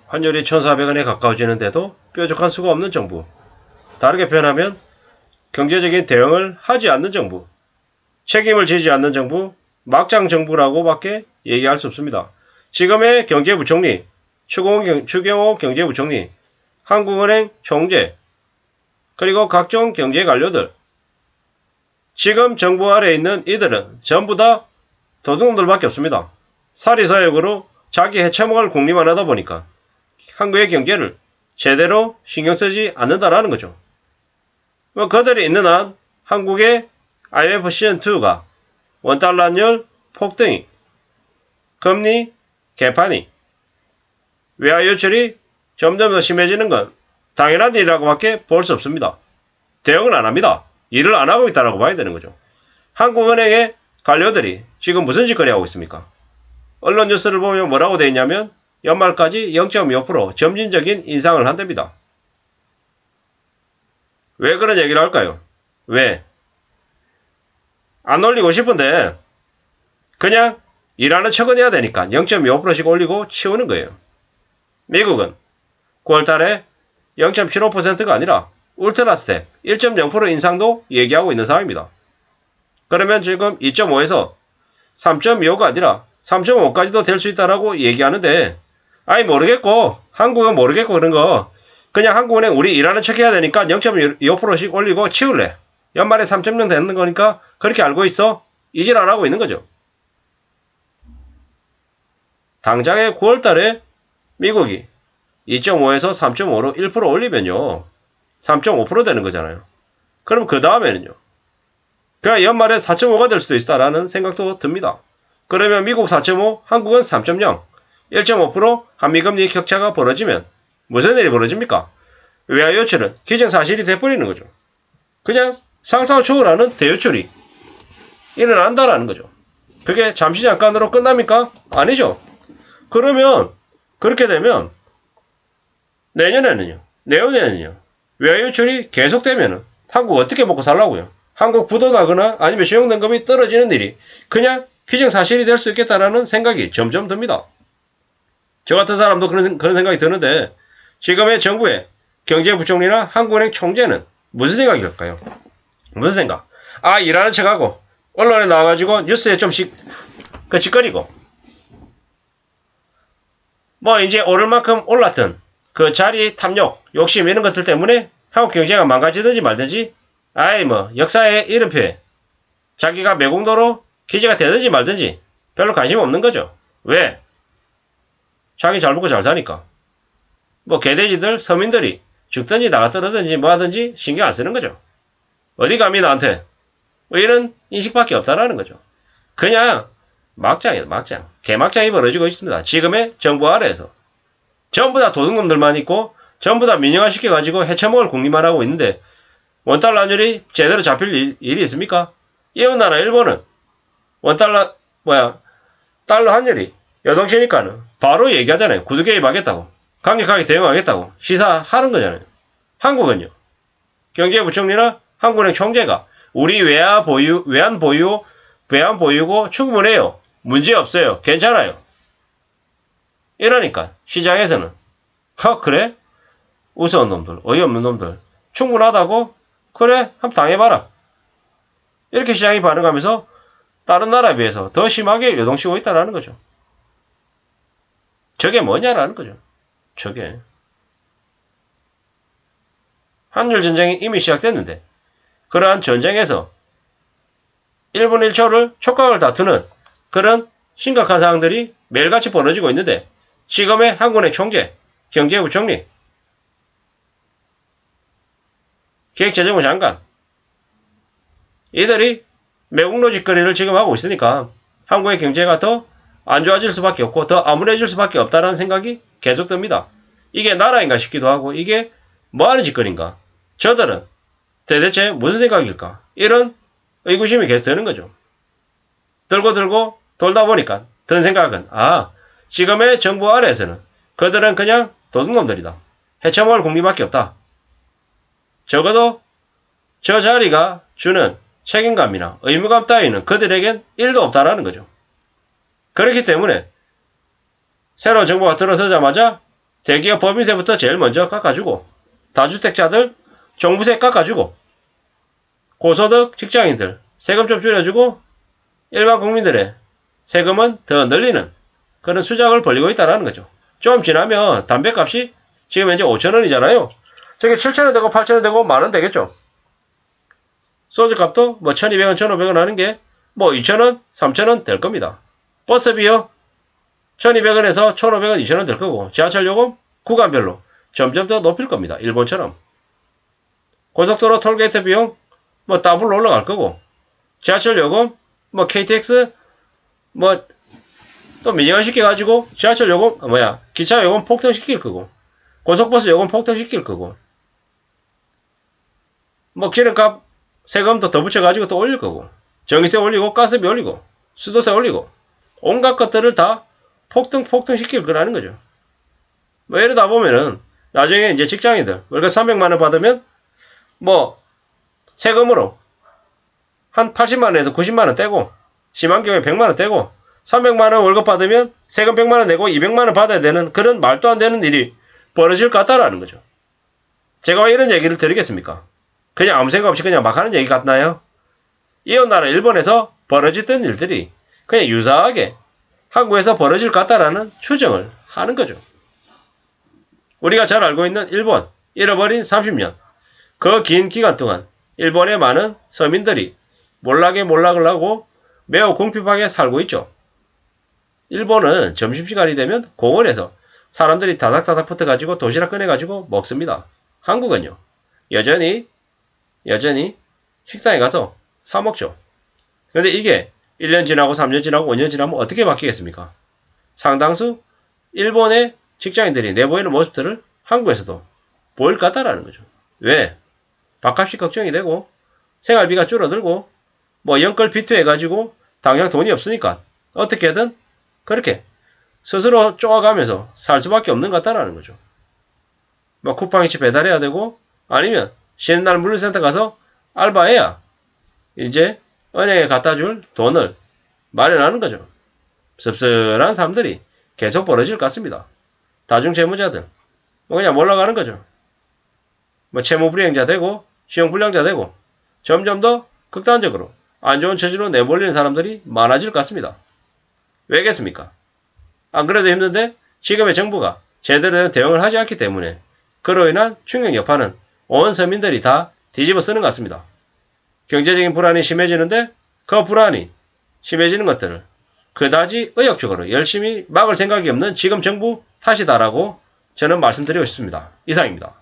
환율이 1,400원에 가까워지는데도 뾰족한 수가 없는 정부. 다르게 표현하면 경제적인 대응을 하지 않는 정부. 책임을 지지 않는 정부, 막장 정부라고밖에 얘기할 수 없습니다. 지금의 경제부총리, 추경호 경제부총리, 한국은행 총재, 그리고 각종 경제 관료들. 지금 정부 아래에 있는 이들은 전부 다 도둑놈들밖에 없습니다. 사리사욕으로 자기 해쳐먹을 궁리만 하다 보니까 한국의 경제를 제대로 신경 쓰지 않는다라는 거죠. 그들이 있는 한 한국의 IMF 시즌2가 원달러 환율 폭등이, 금리 개판이, 외화 유출이 점점 더 심해지는 건 당연한 일이라고밖에 볼 수 없습니다. 대응을 안 합니다. 일을 안 하고 있다라고 봐야 되는 거죠. 한국은행의 관료들이 지금 무슨 짓거리 하고 있습니까? 언론 뉴스를 보면 뭐라고 되어 있냐면 연말까지 0.25% 점진적인 인상을 한답니다. 왜 그런 얘기를 할까요? 왜? 안 올리고 싶은데 그냥 일하는 척은 해야 되니까 0.25%씩 올리고 치우는 거예요. 미국은 9월달에 0.75%가 아니라 울트라스텝 1.0% 인상도 얘기하고 있는 상황입니다. 그러면 지금 2.5에서 3.25가 아니라 3.5까지도 될 수 있다라고 얘기하는데 아니 모르겠고 한국은 모르겠고 그런 거 그냥 한국은행 우리 일하는 척 해야 되니까 0.25%씩 올리고 치울래. 연말에 3.0 되는 거니까 그렇게 알고 있어. 이질 안 하고 있는 거죠. 당장에 9월달에 미국이 2.5에서 3.5로 1% 올리면요. 3.5% 되는 거잖아요. 그럼 그 다음에는요. 그냥 연말에 4.5가 될 수도 있다라는 생각도 듭니다. 그러면 미국 4.5, 한국은 3.0, 1.5% 한미금리 격차가 벌어지면 무슨 일이 벌어집니까? 외화 유출은 기정사실이 돼버리는 거죠. 그냥 상상을 초월하는 대유출이 일어난다라는 거죠. 그게 잠시 잠깐으로 끝납니까? 아니죠. 그러면 그렇게 되면 내년에는요. 내후년에는요. 외화 유출이 계속되면 한국 어떻게 먹고 살라고요? 한국 부도 나거나 아니면 신용등급이 떨어지는 일이 그냥 기정사실이 될 수 있겠다라는 생각이 점점 듭니다. 저 같은 사람도 그런 생각이 드는데 지금의 정부의 경제부총리나 한국은행 총재는 무슨 생각일까요? 무슨 생각? 아 일하는 척하고 언론에 나와가지고 뉴스에 좀 짓거리고 뭐 이제 오를 만큼 올랐던 그 자리 탐욕 욕심 이런 것들 때문에 한국 경제가 망가지든지 말든지 아이 뭐 역사의 이름표에 자기가 매국노로 기재가 되든지 말든지 별로 관심 없는 거죠. 왜? 자기 잘 먹고 잘 사니까. 뭐 개돼지들 서민들이 죽든지 나가떨어든지 뭐 하든지 신경 안 쓰는 거죠. 어디 감히 나한테 뭐 이런 인식밖에 없다라는 거죠. 그냥 막장이에요. 막장. 개막장이 벌어지고 있습니다. 지금의 정부 아래에서. 전부 다 도둑놈들만 있고 전부 다 민영화시켜가지고 해쳐먹을 궁리만 하고 있는데 원달러 환율이 제대로 잡힐 일이 있습니까? 이웃나라 일본은 원달러 달러 환율이 여동치니까는 바로 얘기하잖아요. 구두 개입하겠다고. 강력하게 대응하겠다고 시사하는 거잖아요. 한국은요. 경제부총리나 한국은행 총재가 우리 외환 보유고 충분해요. 문제 없어요. 괜찮아요. 이러니까 시장에서는 그래? 우스운 놈들, 어이없는 놈들 충분하다고? 그래? 한번 당해봐라. 이렇게 시장이 반응하면서 다른 나라에 비해서 더 심하게 요동치고 있다는 거죠. 저게 뭐냐라는 거죠. 저게. 한일 전쟁이 이미 시작됐는데 그러한 전쟁에서 1분 1초를 촉각을 다투는 그런 심각한 상황들이 매일같이 벌어지고 있는데 지금의 한국은행 총재, 경제부총리, 기획재정부 장관 이들이 매국노 짓거리를 지금 하고 있으니까 한국의 경제가 더 안 좋아질 수밖에 없고 더 암울해질 수밖에 없다는 생각이 계속 듭니다. 이게 나라인가 싶기도 하고 이게 뭐하는 짓거리인가? 저들은 대체 무슨 생각일까? 이런 의구심이 계속 드는 거죠. 들고 돌다 보니까 든 생각은 지금의 정부 아래에서는 그들은 그냥 도둑놈들이다. 해쳐먹을 공리밖에 없다. 적어도 저 자리가 주는 책임감이나 의무감 따위는 그들에겐 1도 없다라는 거죠. 그렇기 때문에 새로운 정부가 들어서자마자 대기업 법인세부터 제일 먼저 깎아주고, 다주택자들 종부세 깎아주고, 고소득 직장인들 세금 좀 줄여주고, 일반 국민들의 세금은 더 늘리는 그런 수작을 벌이고 있다는 거죠. 좀 지나면 담배값이 지금 현재 5,000원이잖아요. 저게 7,000원 되고 8,000원 되고 만원 되겠죠. 소주값도 뭐 1,200원, 1,500원 하는 게 뭐 2,000원, 3,000원 될 겁니다. 버스비요 1,200원에서 1,500원, 2,000원 될 거고, 지하철 요금 구간별로 점점 더 높일 겁니다. 일본처럼. 고속도로 톨게이트 비용 뭐 더블로 올라갈 거고, 지하철 요금 뭐 KTX 뭐 또 민영화시켜 가지고 지하철 요금 기차 요금 폭등시킬 거고, 고속버스 요금 폭등시킬 거고, 뭐 기름값 세금도 더 붙여가지고 또 올릴 거고, 전기세 올리고 가스비 올리고 수도세 올리고 온갖 것들을 다 폭등시킬 거라는 거죠. 뭐 이러다 보면은 나중에 이제 직장인들 월급 300만원 받으면 뭐 세금으로 한 80만원에서 90만원 떼고, 심한 경우에 100만원 떼고, 300만원 월급 받으면 세금 100만원 내고 200만원 받아야 되는 그런 말도 안 되는 일이 벌어질 것 같다라는 거죠. 제가 왜 이런 얘기를 드리겠습니까? 그냥 아무 생각 없이 그냥 막 하는 얘기 같나요? 이웃나라 일본에서 벌어졌던 일들이 그냥 유사하게 한국에서 벌어질 것 같다라는 추정을 하는 거죠. 우리가 잘 알고 있는 일본, 잃어버린 30년. 그 긴 기간 동안 일본의 많은 서민들이 몰락을 하고 매우 궁핍하게 살고 있죠. 일본은 점심시간이 되면 공원에서 사람들이 다닥다닥 붙어가지고 도시락 꺼내가지고 먹습니다. 한국은요, 여전히 식당에 가서 사 먹죠. 근데 이게 1년 지나고 3년 지나고 5년 지나면 어떻게 바뀌겠습니까? 상당수 일본의 직장인들이 내보이는 모습들을 한국에서도 보일 것 같다라는 거죠. 왜? 밥값이 걱정이 되고 생활비가 줄어들고 뭐 연끌 비투해가지고 당장 돈이 없으니까 어떻게든 그렇게 스스로 쪼아가면서 살 수밖에 없는 것 같다라는 거죠. 뭐 쿠팡이츠 배달해야 되고, 아니면 쉬는 날 물류센터 가서 알바해야 이제 은행에 갖다 줄 돈을 마련하는 거죠. 씁쓸한 삶들이 계속 벌어질 것 같습니다. 다중채무자들 뭐 그냥 몰락가는 거죠. 뭐 채무불이행자 되고 신용불량자 되고 점점 더 극단적으로 안 좋은 처지로 내몰리는 사람들이 많아질 것 같습니다. 왜겠습니까? 안 그래도 힘든데 지금의 정부가 제대로 된 대응을 하지 않기 때문에 그로 인한 충격 여파는 온 서민들이 다 뒤집어 쓰는 것 같습니다. 경제적인 불안이 심해지는데 그 불안이 심해지는 것들을 그다지 의욕적으로 열심히 막을 생각이 없는 지금 정부 탓이다라고 저는 말씀드리고 싶습니다. 이상입니다.